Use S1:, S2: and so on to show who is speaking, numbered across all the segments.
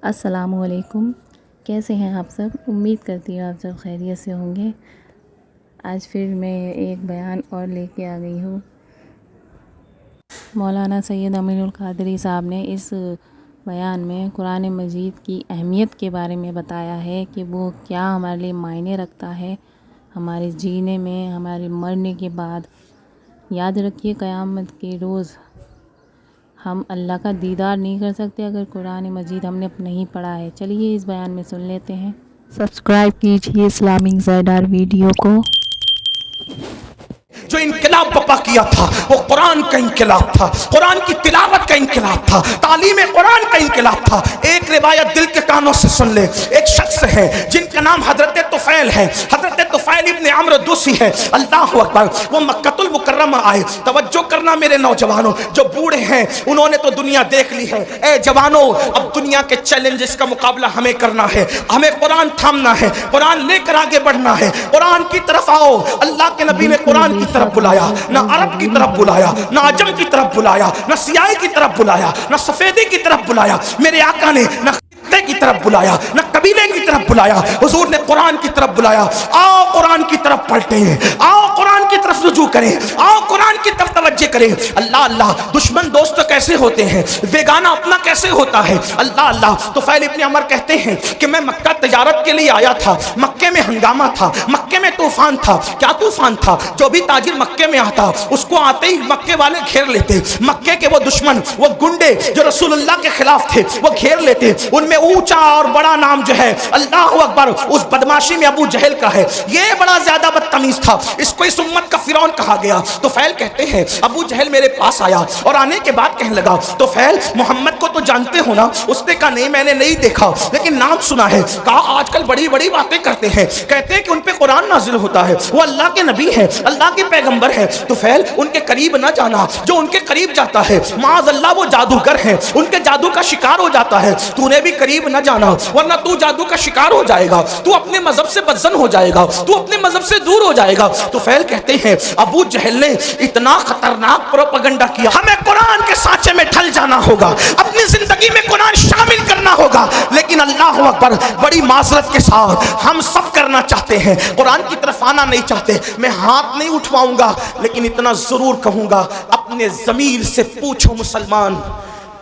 S1: السلام علیکم، کیسے ہیں آپ سب؟ امید کرتی ہوں آپ سب خیریت سے ہوں گے۔ آج پھر میں ایک بیان اور لے کے آ گئی ہوں۔ مولانا سید امین القادری صاحب نے اس بیان میں قرآن مجید کی اہمیت کے بارے میں بتایا ہے کہ وہ کیا ہمارے لیے معنی رکھتا ہے ہمارے جینے میں، ہمارے مرنے کے بعد۔ یاد رکھیے قیامت کے روز ہم اللہ کا دیدار نہیں کر سکتے اگر قرآن مجید ہم نے نہیں پڑھا ہے۔ چلیے اس بیان میں سن لیتے ہیں۔ سبسکرائب کیجیے اسلامک زیڈار ویڈیو کو۔
S2: جو انقلاب بپا کیا تھا وہ قرآن کا انقلاب تھا، قرآن کی تلاوت کا انقلاب تھا، تعلیم قرآن کا انقلاب تھا۔ ایک روایت دل کے کانوں سے سن لے۔ ایک شخص ہے جن کا نام حضرت طفیل ہے، حضرت طفیل ابن عمرو دوسی ہے۔ اللہ اکبر۔ وہ مکہ المکرمہ آئے۔ توجہ کرنا میرے نوجوانوں، جو بوڑھے ہیں انہوں نے تو دنیا دیکھ لی ہے۔ اے جوانوں، اب دنیا کے چیلنجز کا مقابلہ ہمیں کرنا ہے، ہمیں قرآن تھامنا ہے، قرآن لے کر آگے بڑھنا ہے۔ قرآن کی طرف آؤ۔ اللہ کے نبی نے قرآن کی طرف بلایا، نہ عرب کی طرف بلایا، نہ عجم کی طرف بلایا، نہ سیاہی کی طرف بلایا، نہ سفیدی کی طرف بلایا۔ میرے آقا نے نہ خطے کی طرف بلایا، نہ قبیلے کی طرف بلایا، حضور نے قرآن کی طرف بلایا۔ آؤ قرآن کی طرف پلٹیں، آؤ قرآن کی طرف رجوع کریں، آؤ قرآن کی طرف توجہ کریں۔ اللہ اللہ، دشمن دوست کیسے ہوتے ہیں، بیگانہ اپنا کیسے ہوتا ہے۔ اللہ اللہ۔ طفیل ابن عمر کہتے ہیں کہ میں مکہ تجارت کے لیے آیا تھا، مکے میں ہنگامہ تھا، مکے میں طوفان تھا۔ کیا طوفان تھا؟ جو بھی تاجر مکے میں آتا اس کو آتے ہی مکے والے گھیر لیتے، مکے کے وہ دشمن، وہ گنڈے جو رسول اللہ کے خلاف تھے وہ گھیر لیتے۔ ان میں اونچا اور بڑا نام جو ہے اللہ اکبر اس بدماشی میں ابو جہل کا ہے۔ یہ بڑا زیادہ بدتمیز تھا، اس کو اس امت کا فرعون کہا گیا۔ طفیل کہتے ہیں ابو جہل میرے پاس آیا اور آنے کے بعد کہنے لگا طفیل محمد کو تو جانتے ہو نا؟ اس نے کہا نہیں میں نے نہیں دیکھا لیکن نام سنا ہے۔ کہا آج کل بڑی بڑی باتیں کرتے ہیں، کہتے ہیں کہ ان پہ قرآن نازل ہوتا ہے، وہ اللہ کے نبی ہے، اللہ کے پیغمبر ہے۔ طفیل ان کے قریب نہ جانا، جو ان کے قریب جاتا ہے معاذ اللہ وہ جادوگر ہے، ان کے جادو کا شکار ہو جاتا ہے۔ تو نے بھی قریب نہ جانا ورنہ تو جادو کا شکار ہو جائے گا، تو اپنے مذہب سے بدزن ہو جائے گا، تو اپنے مذہب سے دور ہو جائے گا۔ طفیل کہتے ہیں ابو جہل نے اتنا خطرناک پروپیگنڈا کیا، ہمیں قرآن کے سانچے میں ڈھل جانا ہوگا، اپنی زندگی میں قرآن شامل کرنا ہوگا۔ لیکن اللہ اکبر بڑی معذرت کے ساتھ ہم سب کرنا چاہتے ہیں، قرآن کی طرف آنا نہیں چاہتے۔ میں ہاتھ نہیں اٹھواؤں گا لیکن اتنا ضرور کہوں گا اپنے ضمیر سے پوچھو مسلمان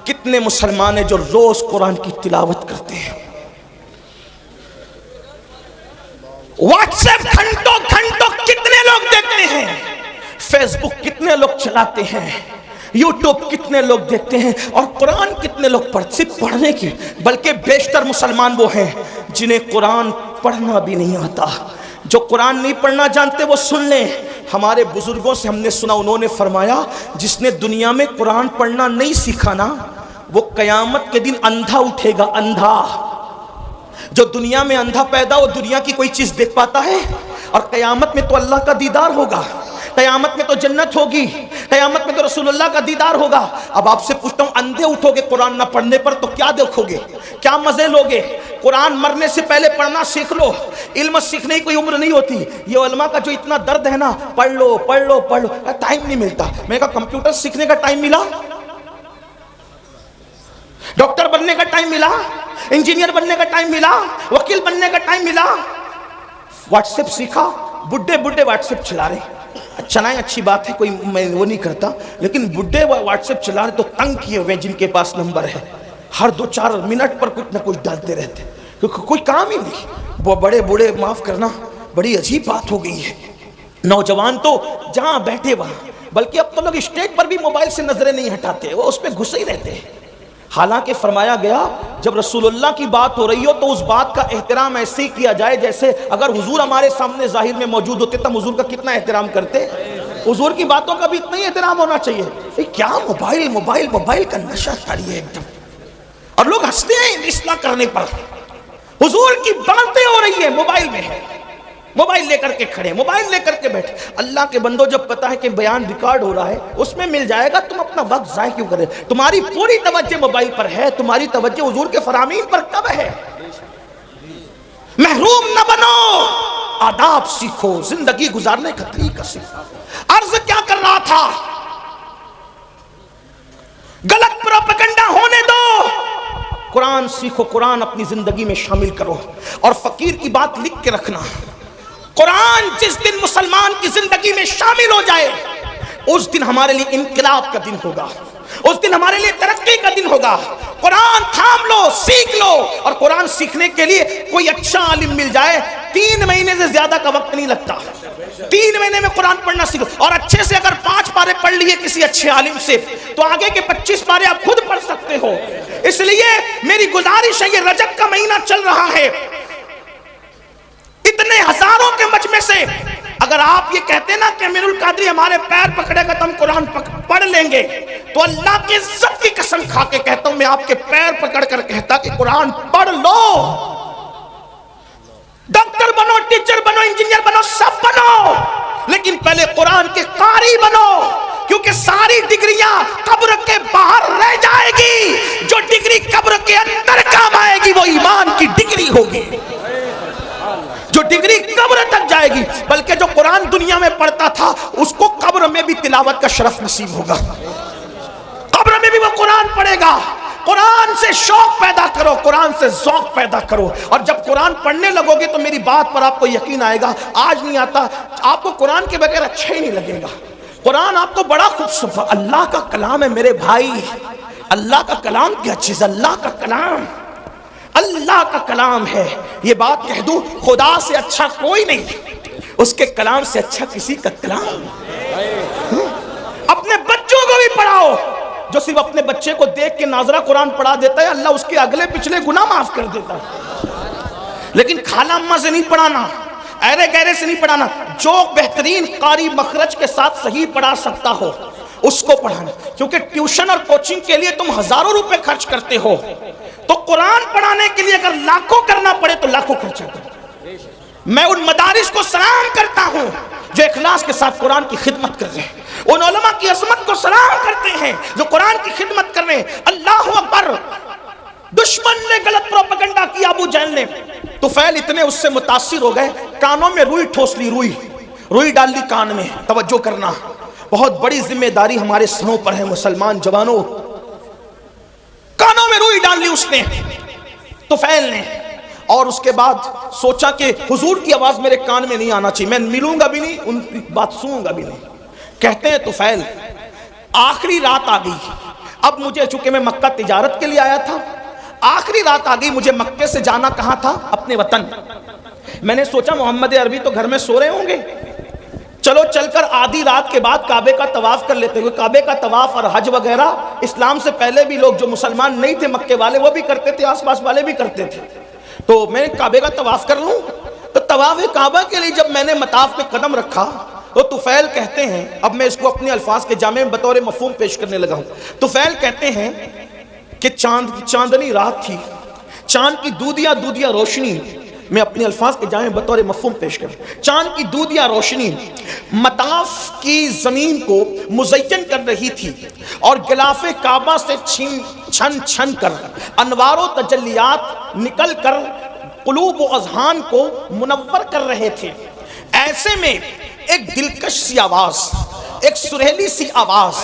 S2: کتنے مسلمان ہیں جو روز قرآن کی تلاوت کرتے ہیں؟ واٹس ایپ گھنٹوں گھنٹوں کتنے لوگ دیکھتے ہیں؟ فیس بک کتنے لوگ چلاتے ہیں؟ یوٹیوب کتنے لوگ دیکھتے ہیں؟ اور قرآن کتنے لوگ صرف پڑھنے کی، بلکہ بیشتر مسلمان وہ ہیں جنہیں قرآن پڑھنا بھی نہیں آتا۔ جو قرآن نہیں پڑھنا جانتے وہ سن لیں، ہمارے بزرگوں سے ہم نے سنا، انہوں نے فرمایا جس نے دنیا میں قرآن پڑھنا نہیں سیکھا نا وہ قیامت کے دن اندھا اٹھے گا، اندھا۔ جو دنیا میں اندھا پیدا ہو دنیا کی کوئی چیز دیکھ پاتا ہے؟ اور قیامت میں تو اللہ کا دیدار ہوگا، قیامت میں تو جنت ہوگی، قیامت میں تو رسول اللہ کا دیدار ہوگا۔ اب آپ سے پوچھتا ہوں اندھے اٹھو گے قرآن نہ پڑھنے پر تو کیا دیکھو گے، کیا مزے لوگے؟ قرآن مرنے سے پہلے پڑھنا سیکھ لو، علم سیکھنے کی کوئی عمر نہیں ہوتی۔ یہ علماء کا جو اتنا درد ہے نا، پڑھ لو پڑھ لو پڑھ لو، ٹائم نہیں ملتا۔ میں کہا کمپیوٹر سیکھنے کا ٹائم ملا، ڈاکٹر بننے کا ٹائم ملا، انجینئر بننے کا ٹائم ملا، وکیل بننے کا ٹائم ملا۔ واٹس ایپ سیکھا، بڈھے بڈھے واٹس ایپ چلا رہے، چلائیں اچھی بات ہے، کوئی میں وہ نہیں کرتا، لیکن بڈھے واٹس ایپ چلا رہے تو تنگ کیے ہوئے جن کے پاس نمبر ہے، ہر 2-4 منٹ پر کچھ نہ کچھ ڈالتے رہتے، کیونکہ کوئی کام ہی نہیں۔ وہ بڑے بوڑھے معاف کرنا بڑی عجیب بات ہو گئی ہے۔ نوجوان تو جہاں بیٹھے وہاں، بلکہ اب تو لوگ اسٹیج پر بھی موبائل سے نظریں نہیں ہٹاتے، وہ اس پہ گھسے ہی رہتے ہیں۔ حالانکہ فرمایا گیا جب رسول اللہ کی بات ہو رہی ہو تو اس بات کا احترام ایسے ہی کیا جائے جیسے اگر حضور ہمارے سامنے ظاہر میں موجود ہوتے تو حضور کا کتنا احترام کرتے۔ حضور کی باتوں کا بھی اتنا ہی احترام ہونا چاہیے۔ کیا موبائل موبائل موبائل کا نشہ چڑھی ہے ایک دم، اور لوگ ہنستے ہیں اصلاح کرنے پر۔ حضور کی باتیں ہو رہی ہے موبائل میں ہے، موبائل لے کر کے کھڑے، موبائل لے کر کے بیٹھے۔ اللہ کے بندو جب پتا ہے کہ بیان ریکارڈ ہو رہا ہے اس میں مل جائے گا، تم اپنا وقت ضائع کیوں کرے؟ تمہاری پوری توجہ موبائل پر ہے، تمہاری توجہ حضور کے فرامین پر کب ہے؟ محروم نہ بنو، آداب سیکھو، زندگی گزارنے کا طریقہ سیکھو۔ عرض کیا کر رہا تھا؟ غلط پروپیگنڈا ہونے دو، قرآن سیکھو، قرآن اپنی زندگی میں شامل کرو. اور فقیر کی بات لکھ کے رکھنا، قرآن جس دن مسلمان کی زندگی میں شامل ہو جائے اس دن ہمارے لیے انقلاب کا دن ہوگا، اس دن ہمارے لیے ترقی کا دن ہوگا. قرآن تھام لو، سیکھ لو. اور قرآن سیکھنے کے لیے کوئی اچھا عالم مل جائے 3 مہینے سے زیادہ کا وقت نہیں لگتا. 3 مہینے میں قرآن پڑھنا سیکھو. اور اچھے سے اگر 5 پارے پڑھ لیے کسی اچھے عالم سے تو آگے کے 25 پارے آپ خود پڑھ سکتے ہو. اس لیے میری گزارش ہے، یہ رجب کا مہینہ چل رہا ہے، اتنے ہزاروں کے مجمع سے اگر آپ یہ کہتے نا کہ امیر القادری ہمارے پیر پکڑے گا تو ہم قرآن پڑھ لیں گے، تو اللہ کی عزت کی قسم کھا کے کہتا ہوں، میں آپ کے پیر پکڑ کر کہتا کہ قرآن پڑھ لو. ڈاکٹر بنو، ٹیچر بنو، انجینئر بنو، سب بنو، لیکن پہلے قرآن کے قاری بنو. کیونکہ ساری ڈگریاں قبر کے باہر رہ جائے گی، جو ڈگری قبر کے اندر کام آئے گی وہ ایمان کی ڈگری ہوگی، جو ڈگری قبر تک جائے گی. بلکہ جو قرآن دنیا میں پڑھتا تھا اس کو قبر میں بھی تلاوت کا شرف نصیب ہوگا، قبر میں بھی وہ قرآن پڑھے گا. قرآن سے شوق پیدا کرو، قرآن سے ذوق پیدا کرو. اور جب قرآن پڑھنے لگو گے تو میری بات پر آپ کو یقین آئے گا. آج نہیں آتا، آپ کو قرآن کے بغیر اچھا ہی نہیں لگے گا. قرآن آپ کو بڑا خوبصورت، اللہ کا کلام ہے میرے بھائی. اللہ کا کلام کیا چیز، اللہ کا کلام، اللہ کا کلام ہے. یہ بات کہہ دوں، خدا سے اچھا کوئی نہیں، اس کے کلام سے اچھا کسی کا کلام. اپنے بچوں کو بھی پڑھاؤ. جو صرف اپنے بچے کو دیکھ کے ناظرہ قرآن پڑھا دیتا ہے، اللہ اس کے اگلے پچھلے گناہ معاف کر دیتا ہے. لیکن خالہ اماں سے نہیں پڑھانا، ایرے گہرے سے نہیں پڑھانا. جو بہترین قاری مخرج کے ساتھ صحیح پڑھا سکتا ہو اس کو پڑھانا. کیونکہ ٹیوشن اور کوچنگ کے لیے تم ہزاروں روپے خرچ کرتے ہو، تو قرآن پڑھانے کے لیے اگر لاکھوں کرنا پڑے تو لاکھوں خرچہ کرو. میں ان مدارس کو سلام کرتا ہوں جو اخلاص کے ساتھ قرآن کی خدمت کر رہے ہیں. ان علماء کی عظمت کو سلام کرتے ہیں جو قرآن کی خدمت کر رہے ہیں. اللہ اکبر. دشمن نے غلط پروپیگنڈا کیا، ابو جہل نے. طفیل اتنے اس سے متاثر ہو گئے، کانوں میں روئی ٹھوس لی، روئی ڈال لی کان میں. توجہ کرنا، بہت بڑی ذمہ داری ہمارے سروں پر ہے مسلمان جوانوں. کانوں میں روئی ڈال لی اس نے، طفیل نے. اور اس کے بعد سوچا کہ حضور کی آواز میرے کان میں نہیں آنا چاہیے، میں ملوں گا بھی نہیں، ان کی بات سنوں گا بھی نہیں. کہتے ہیں طفیل آخری رات آ گئی، اب مجھے چونکہ میں مکہ تجارت کے لیے آیا تھا، آخری رات آ گئی، مجھے مکے سے جانا کہاں تھا؟ اپنے وطن. میں نے سوچا محمد عربی تو گھر میں سو رہے ہوں گے، چلو چل کر آدھی رات کے بعد کعبے کا طواف کر لیتے ہوئے. کعبے کا طواف اور حج وغیرہ اسلام سے پہلے بھی لوگ جو مسلمان نہیں تھے مکے والے وہ بھی کرتے تھے، آس پاس والے بھی کرتے تھے. تو میں کعبے کا طواف کر لوں. تو طواف کعبہ کے لیے جب میں نے مطاف پہ قدم رکھا تو طفیل کہتے ہیں، اب میں اس کو اپنے الفاظ کے جامع میں بطور مفہوم پیش کرنے لگا ہوں. طفیل کہتے ہیں کہ چاندنی رات تھی، چاند کی دودیا روشنی، میں اپنے الفاظ کے جامع بطور مفہوم پیش کروں. چاند کی دودیا روشنی مطاف کی زمین کو مزین کر رہی تھی اور غلاف کعبہ سے چھن کر انوار و تجلیات نکل کر قلوب و اذہان کو منور کر رہے تھے. ایسے میں ایک دلکش سی آواز، ایک سریلی سی آواز،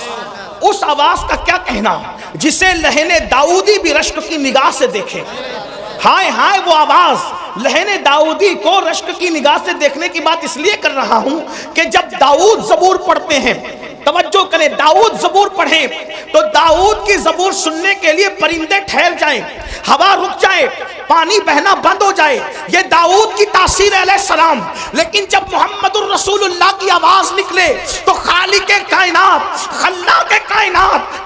S2: اس آواز کا کیا کہنا جسے لہن داؤدی بھی رشک کی نگاہ سے دیکھے. ہائے ہائے وہ آواز، لہن داؤدی کو رشک کی نگاہ سے دیکھنے کی بات اس لیے کر رہا ہوں کہ جب داؤد زبور پڑھتے ہیں، توجہ کریں، داؤد زبور پڑھیں تو داؤد کی زبور سننے کے لیے پرندے ٹھہر جائیں، ہوا رک جائے، پانی بہنا بند ہو جائے، یہ داؤد کی تاثیر علیہ السلام. لیکن جب محمد الرسول اللہ کی آواز نکلے تو خالق کائنات، خلاق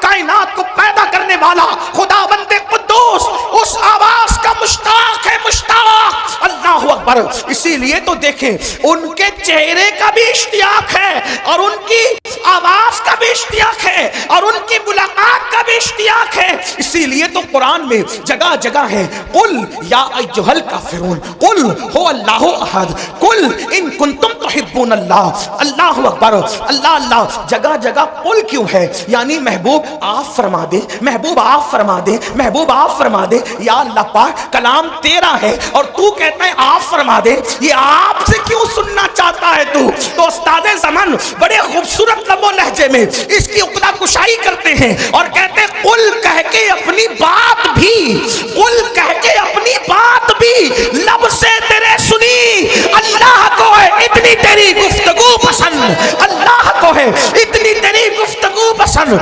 S2: کائنات کو پیدا کرنے والا خداوند قدوس اس آواز کا مشتاق ہے، مشتاق. اللہ اکبر. اسی لیے تو دیکھیں ان کے چہرے کا بھی اشتیاق ہے اور ان کی آواز کا بھی اشتیاق ہے اور ان کی ملاقات کا بھی اشتیاق ہے. اسی لیے تو قرآن میں جگہ جگہ ہے، قل یا ایھا الکافرون قل هو اللہ احد قل ان کنتم تحبون اللہ. اللہ اکبر. اللہ جگہ جگہ قل کیوں ہے؟ یعنی محبوب آپ فرما دے، محبوب آپ فرما دے، محبوب آپ فرما دے. یا اللہ پاک کلام تیرا ہے اور تو کہتا ہے آپ فرما دے، یہ آپ سے کیوں سننا چاہتا ہے تو استاد زمان بڑے خوبصورت لب و لہجے میں اس کی عقدہ کشائی کرتے ہیں اور کہتے ہیں قل کہہ کے اپنی بات بھی، قل کہہ کے اپنی بات بھی لب سے تیرے سنی، اللہ کو ہے اتنی تیری گفتگو پسند، اللہ کو ہے اتنی تیری گفتگو پسند۔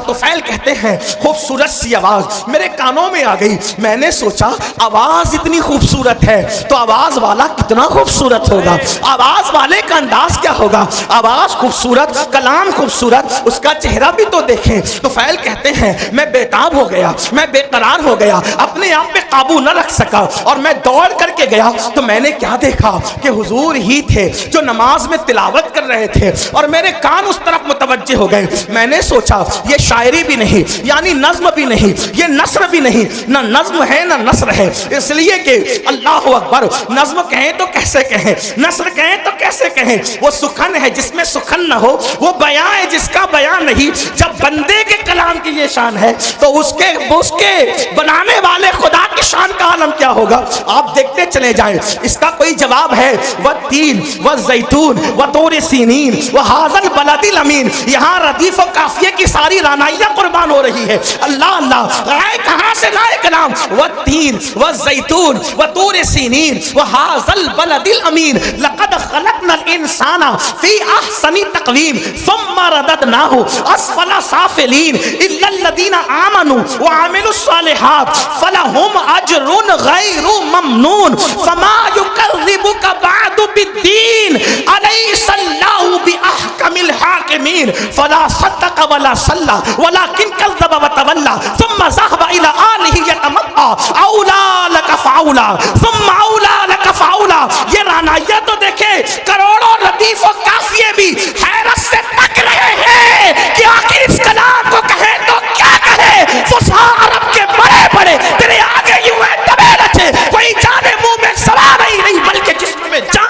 S2: طفیل کہتے ہیں خوبصورت سی آواز میرے کانوں میں آ گئی، میں نے سوچا آواز اتنی خوبصورت ہے تو آواز والا کتنا خوبصورت ہوگا، آواز والے کا انداز کیا ہوگا، آواز خوبصورت، کلام خوبصورت، اس کا چہرہ بھی تو دیکھیں۔ طفیل کہتے ہیں میں بےتاب ہو گیا، میں بے قرار ہو گیا، اپنے آپ پہ قابو نہ رکھ سکا اور میں دوڑ کر کے گیا تو میں نے کیا دیکھا کہ حضور ہی تھے جو نماز میں تلاوت کر رہے تھے اور میرے کان اس طرف متوجہ ہو گئے۔ میں نے سوچا یہ شاعری بھی نہیں، یعنی نظم بھی نہیں، یہ نثر بھی نہیں، نہ نظم ہے نہ نثر ہے، اس لیے کہ اللہ اکبر، نظم کہیں تو کیسے کہیں، نثر کہیں تو کیسے کہیں، وہ سخن ہے جس میں سخن نہ ہو، وہ بیان ہے جس کا بیان نہیں۔ جب بندے کے کلام کی یہ شان ہے تو اس کے بنانے والے خدا کی شان کا عالم کیا ہوگا؟ آپ دیکھتے چلے جائیں، اس کا کوئی جواب ہے والتین والزیتون وطور سینین وہذا البلد الامین۔ یہاں ردیف و قافیے کی ساری رانائیاں قربان ہو رہی ہے۔ اللہ اللہ، آئے کہاں سے لائے کلام؟ والتین والزیتون وطور سینین وہذا البلد الامین لقد خلقنا الانسان فی احسن تقویم ثم رددناہ اسفل سافلین الا الذین آمنوا وعملوا الصالحات فلہم اجر غیر ممنون فما یکذبک بعد بالدین الیس اللہ باحکم الحاکمین فلا صدق ولا صلی ولکن کذب وتولی ثم ذهب الى آلہ یتمطى اولا لک فاولا ثم اولا لک فاولا۔ یہ رانائیاں تو دیکھیں، کروڑوں ردیف و قافیے بھی حیرت سے تک رہے ہیں کہ آخر اس کلام کو کہیں تو کیا کہے۔ فصحاء عرب کے بڑے بڑے تیرے آگے یوں ہے دبے رچے، کوئی جانے منہ میں سوار ہی نہیں بلکہ جسم میں جان۔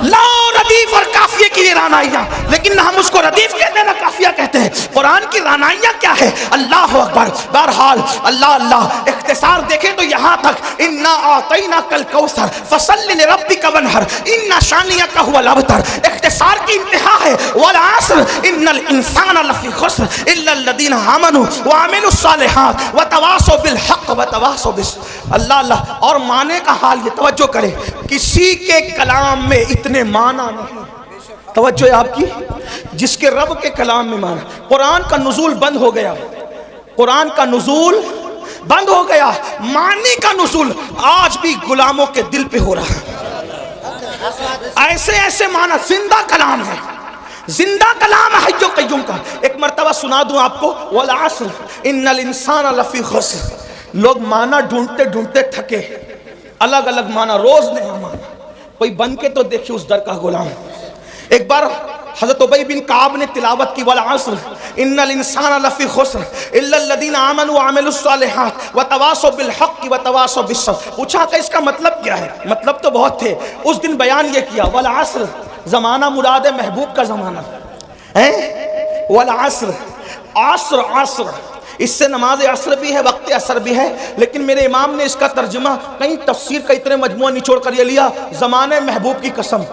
S2: لا ردیف اور قافیے کی یہ رانائیاں، لیکن ہم اس کو ردیف کہتے ہیں نہ قافیہ کہتے ہیں۔ قرآن کی رانائیاں کیا ہے؟ اللہ اکبر۔ بہرحال اللہ اللہ، اختصار دیکھیں تو یہاں تک انا اعطیناک الکوثر فصل لربک وانحر ان شانئک هو الابتر۔ اختصار کی انتہا ہے والعصر ان الانسان لفی خسر الا الذین آمنوا وعملوا الصالحات وتواصوا بالحق وتواصوا بالصبر۔ اللہ اللہ، اور معنی کا حال یہ توجہ کریں، کسی کے کلام میں اتنے معنی نہیں، توجہ ہے آپ کی، جس کے رب کے کلام میں معنی۔ قرآن کا نزول بند ہو گیا، قرآن کا نزول بند ہو گیا، معنی کا نزول آج بھی غلاموں کے دل پہ ہو رہا ہے۔ ایسے ایسے معنی، زندہ کلام ہے، زندہ کلام ہے حی و قیوم کا۔ ایک مرتبہ سنا دوں آپ کو، والعصر ان الانسان لفی خسر۔ لوگ معنی ڈھونڈتے ڈھونڈتے تھکے، الگ الگ معنی، روز نیا معنی، کوئی بن کے تو دیکھیں اس در کا غلام۔ ایک بار حضرت ابی بن کعب نے تلاوت کی والعصر ان الانسان لفی خسر الا الذین آمنوا وعملوا الصالحات وتواصوا بالحق وتواصوا بالصبر۔ پوچھا کہ اس کا مطلب کیا ہے؟ مطلب تو بہت تھے، اس دن بیان یہ کیا والعصر، زمانہ مراد ہے محبوب کا زمانہ ہے، والعصر، عصر عصر، اس سے نماز عصر بھی ہے، وقت عصر بھی ہے، لیکن میرے امام نے اس کا ترجمہ کہیں تفسیر کا اتنے مجموعہ نچوڑ کر یہ لیا، زمانے محبوب کی قسم۔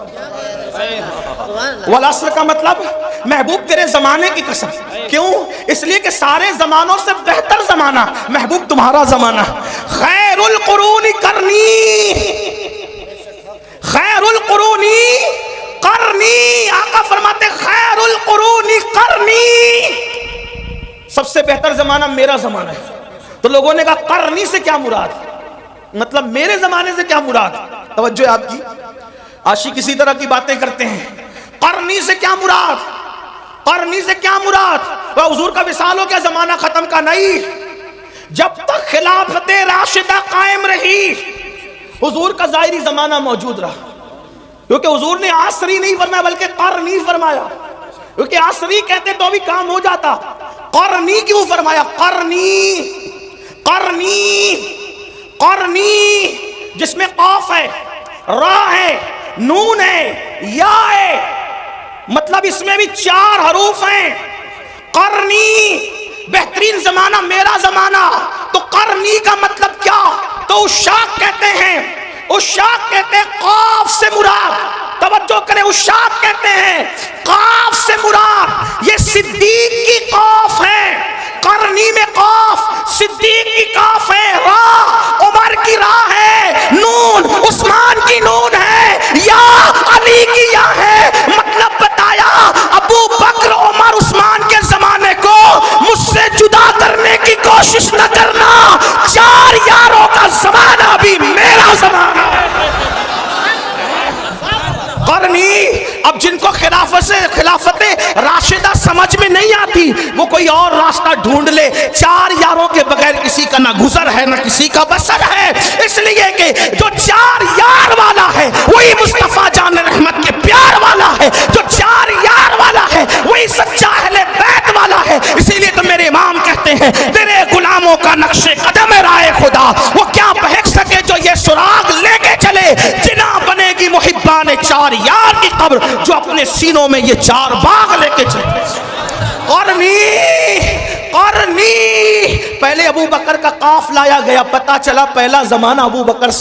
S2: والعصر کا مطلب محبوب تیرے زمانے کی قسم۔ کیوں؟ اس لیے کہ سارے زمانوں سے بہتر زمانہ محبوب تمہارا زمانہ۔ خیر القرون کرنی، خیر القرون کرنی، آقا فرماتے خیر القرون کرنی، سب سے بہتر زمانہ میرا زمانہ ہے۔ تو لوگوں نے کہا کرنی سے کیا مراد؟ مطلب میرے زمانے سے کیا مراد؟ توجہ ہے آپ کی، عاشق اسی طرح کی باتیں کرتے ہیں۔ قرنی سے کیا مراد؟ قرنی سے کیا مراد؟ وہ حضور کا وصال ہو کیا زمانہ ختم کا؟ نہیں، جب تک خلافت راشدہ قائم رہی حضور کا ظاہری زمانہ موجود رہا، کیونکہ حضور نے عصری نہیں فرمایا بلکہ قرنی فرمایا، کیونکہ عصری کہتے تو بھی کام ہو جاتا، قرنی کیوں فرمایا؟ قرنی، قرنی، قرنی، جس میں قاف ہے، را ہے، نون ہے، یا ہے، مطلب اس میں بھی 4 حروف ہیں۔ قرنی، بہترین زمانہ میرا زمانہ، تو قرنی کا مطلب کیا؟ تو عشاق کہتے ہیں، عشاق کہتے ہیں قاف سے مراد، توجہ کریں، عشاق کہتے ہیں کرنا، 4 یاروں کا زمانہ بھی میرا زمانہ ہے۔ قرنی، اب جن کو خلافت راشدہ سمجھ میں نہیں آتی وہ کوئی اور راستہ ڈھونڈ لے، 4 یاروں کے بغیر کسی کا نہ گزر ہے نہ کسی کا بسر ہے، اس لیے کہ جو 4 یار والا ہے وہی مصطفیٰ جان رحمت کے پیار والا ہے، جو 4 یار والا ہے وہی سچا اہل بیت والا ہے۔ اسی لیے تو میرے امام کہتے ہیں تیرے غلاموں کا نقش قدم رائے خدا، وہ کیا بہک سکے جو یہ سراغ لے کے چلے، جنا بنے گی محبان 4 یار کی قبر جو اپنے سینوں میں یہ 4 باغ لے کے چلے۔ قرنی، پہلے ابو بکر کا قاف لایا گیا، پتا چلا پہلا زمانہ ابو بکر